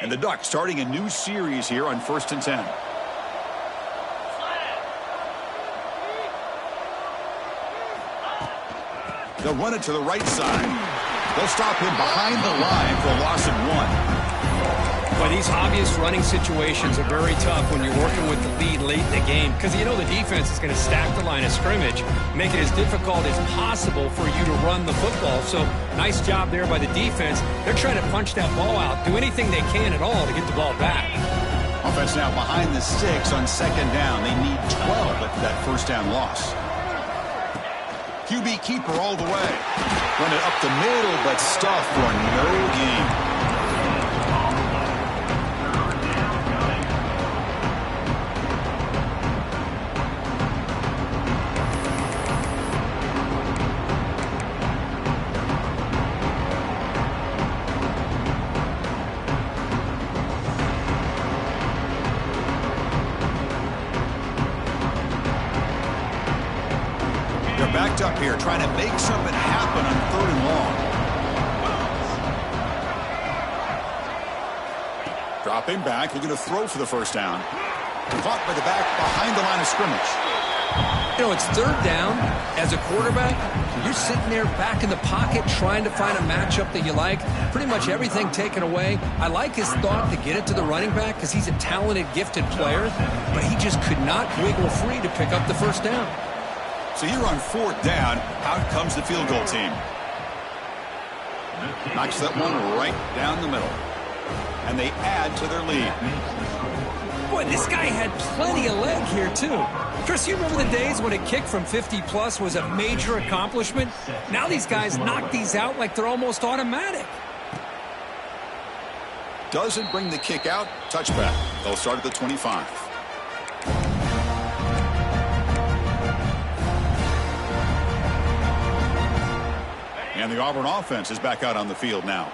And the Ducks starting a new series here on 1st and 10. They'll run it to the right side. They'll stop him behind the line for a loss of 1. Well, these obvious running situations are very tough when you're working with the lead late in the game because you know the defense is going to stack the line of scrimmage, make it as difficult as possible for you to run the football. So nice job there by the defense. They're trying to punch that ball out, do anything they can at all to get the ball back. Offense now behind the sticks on second down. They need 12 at that first down loss. QB keeper all the way. Run it up the middle, but stuffed for no gain. Backed up here, trying to make something happen on 3rd and long. Dropping back, looking to throw for the first down. Caught by the back behind the line of scrimmage. You know, it's 3rd down. As a quarterback, you're sitting there back in the pocket trying to find a matchup that you like. Pretty much everything taken away. I like his thought to get it to the running back because he's a talented, gifted player, but he just could not wiggle free to pick up the first down. So here on 4th down, out comes the field goal team. Knocks that one right down the middle. And they add to their lead. Boy, this guy had plenty of leg here, too. Chris, you remember the days when a kick from 50-plus was a major accomplishment? Now these guys knock these out like they're almost automatic. Doesn't bring the kick out. Touchback. They'll start at the 25. And the Auburn offense is back out on the field now.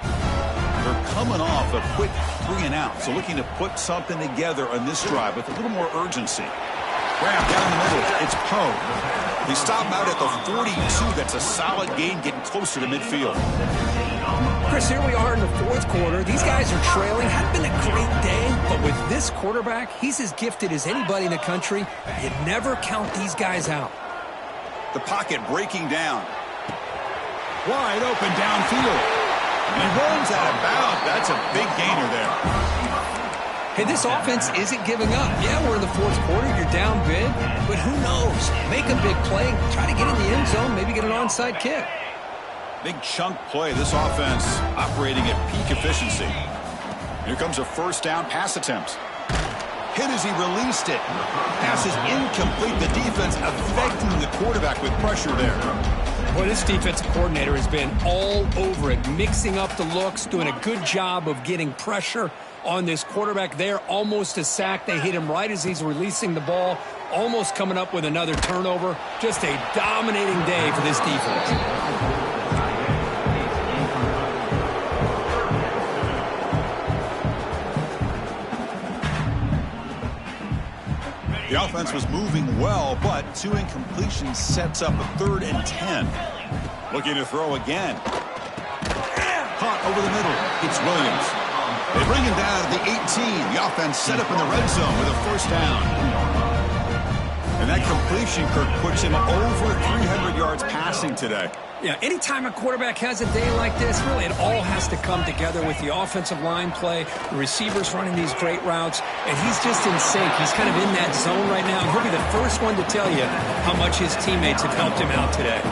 They're coming off a quick 3-and-out, so looking to put something together on this drive with a little more urgency. Grab down the middle. It's Poe. They stop him out at the 42. That's a solid gain, getting closer to midfield. Chris, here we are in the 4th quarter. These guys are trailing. Hadn't been a great day, but with this quarterback, he's as gifted as anybody in the country. You never count these guys out. The pocket breaking down. Wide open downfield. And he runs out of bounds. That's a big gainer there. Hey, this offense isn't giving up. Yeah, we're in the 4th quarter. You're down big. But who knows? Make a big play. Try to get in the end zone. Maybe get an onside kick. Big chunk play. This offense operating at peak efficiency. Here comes a first down pass attempt. Hit as he released it. Pass is incomplete. The defense affecting the quarterback with pressure there. Well, this defensive coordinator has been all over it, mixing up the looks, doing a good job of getting pressure on this quarterback there. Almost a sack. They hit him right as he's releasing the ball, almost coming up with another turnover. Just a dominating day for this defense. The offense was moving well, but 2 incompletions sets up a 3rd and 10. Looking to throw again. Caught over the middle. It's Williams. They bring him down at the 18. The offense set up in the red zone with a first down. And that completion, Kirk, puts him over 300 yards passing today. Yeah, anytime a quarterback has a day like this, really it all has to come together with the offensive line play, the receivers running these great routes, and he's just in sync. He's kind of in that zone right now, and he'll be the first one to tell you how much his teammates have helped him out today.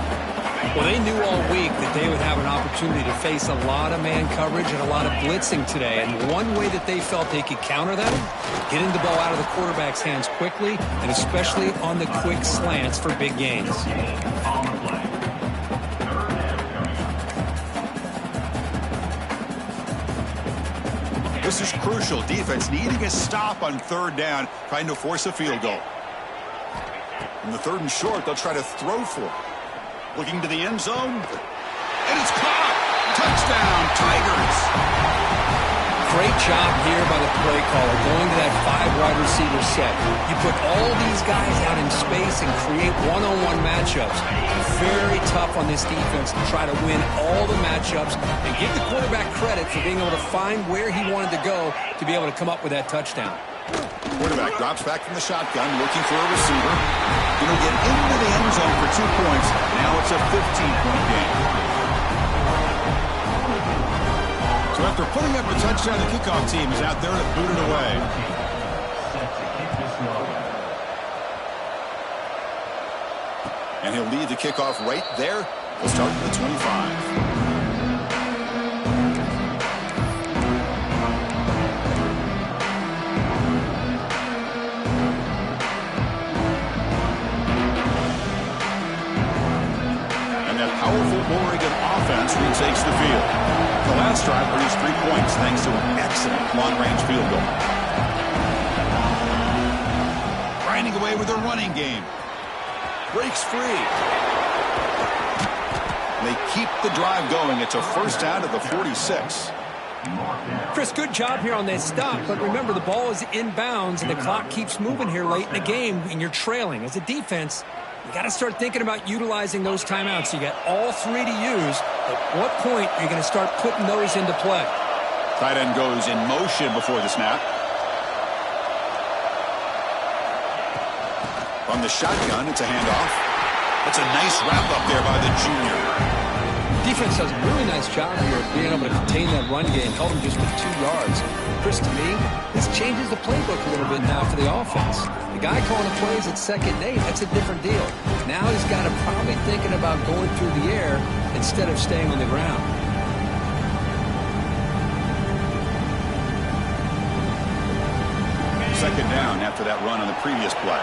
Well, they knew all week that they would have an opportunity to face a lot of man coverage and a lot of blitzing today, and one way that they felt they could counter that, getting the ball out of the quarterback's hands quickly, and especially on the quick slants for big gains. This is crucial. Defense needing a stop on 3rd down, trying to force a field goal. In the 3rd and short, they'll try to throw for it. Looking to the end zone. And it's caught. Touchdown, Tigers. Great job here by the play caller, going to that 5-wide receiver set. You put all these guys out in space and create one-on-one matchups. Very tough on this defense to try to win all the matchups and give the quarterback credit for being able to find where he wanted to go to be able to come up with that touchdown. Quarterback drops back from the shotgun, looking for a receiver. Going to get into the end zone for 2 points. Now it's a 15-point game. So after putting up a touchdown, the kickoff team is out there to boot it away. Set to kick this one. And he'll lead the kickoff right there. He'll start at the 25. Powerful Oregon offense retakes the field. The last drive produced 3 points thanks to an excellent long-range field goal. Grinding away with a running game. Breaks free. They keep the drive going. It's a first down at the 46. Chris, good job here on that stop, but remember the ball is inbounds and the clock keeps moving here late in the game and you're trailing. As a defense, you got to start thinking about utilizing those timeouts. You got all 3 to use. At what point are you going to start putting those into play? Tight end goes in motion before the snap. From the shotgun, it's a handoff. That's a nice wrap up there by the junior. Defense does a really nice job here of being able to contain that run game. Held him just with 2 yards. Chris, to me, this changes the playbook a little bit now for the offense. The guy calling the plays at 2nd and 8, that's a different deal. Now he's got to probably thinking about going through the air instead of staying on the ground. Second down after that run on the previous play.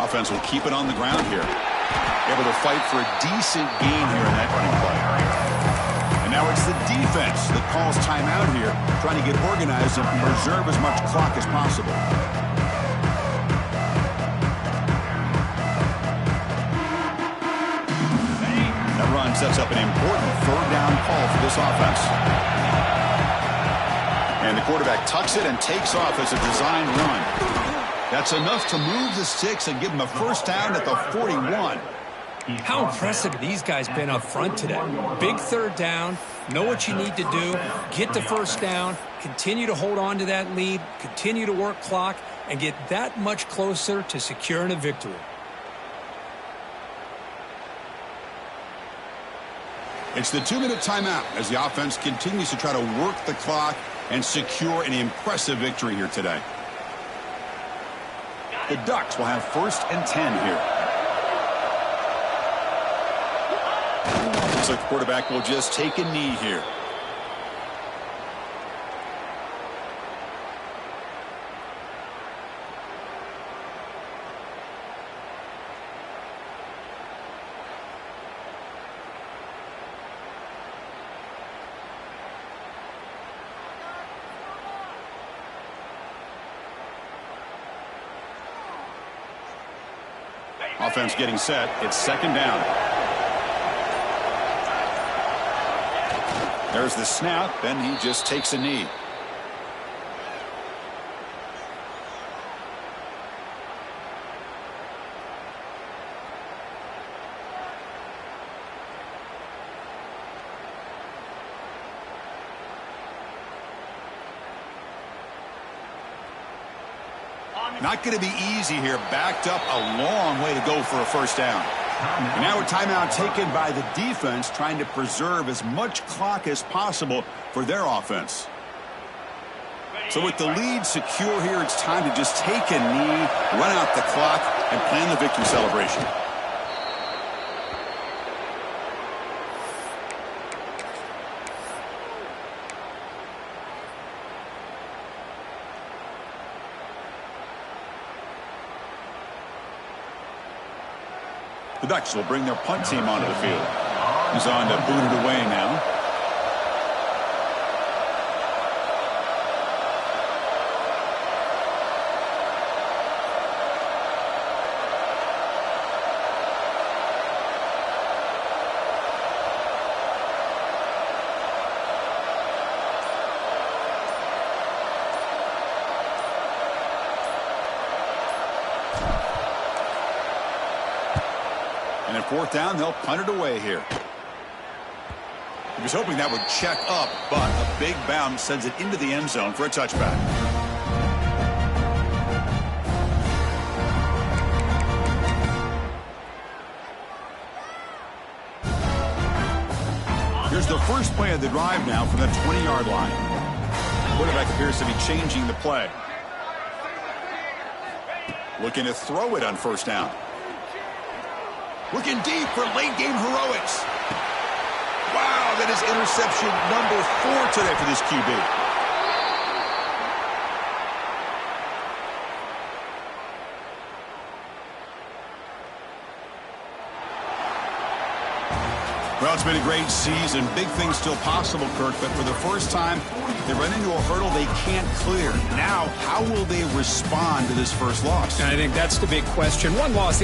Offense will keep it on the ground here. Able to fight for a decent gain here in that running play. And now it's the defense that calls timeout here, trying to get organized and preserve as much clock as possible. That run sets up an important 3rd down call for this offense. And the quarterback tucks it and takes off as a designed run. That's enough to move the sticks and give them a first down at the 41. How impressive have these guys been up front today? Big 3rd down, know what you need to do, get the first down, continue to hold on to that lead, continue to work clock, and get that much closer to securing a victory. It's the 2-minute timeout as the offense continues to try to work the clock and secure an impressive victory here today. The Ducks will have 1st and 10 here. Looks like the quarterback will just take a knee here. Offense getting set. It's 2nd down. There's the snap, and he just takes a knee. Not going to be easy here. Backed up a long way to go for a first down. And now a timeout taken by the defense, trying to preserve as much clock as possible for their offense. So with the lead secure here, it's time to just take a knee, run out the clock, and plan the victory celebration. The Ducks will bring their punt team onto the field. He's on to boot it away now. And at 4th down, they'll punt it away here. He was hoping that would check up, but a big bounce sends it into the end zone for a touchback. Here's the first play of the drive now from the 20-yard line. Quarterback appears to be changing the play. Looking to throw it on first down. Looking deep for late-game heroics. Wow, that is interception number 4 today for this QB. Well, it's been a great season. Big things still possible, Kirk, but for the first time, they run into a hurdle they can't clear. Now, how will they respond to this first loss? I think that's the big question. One loss is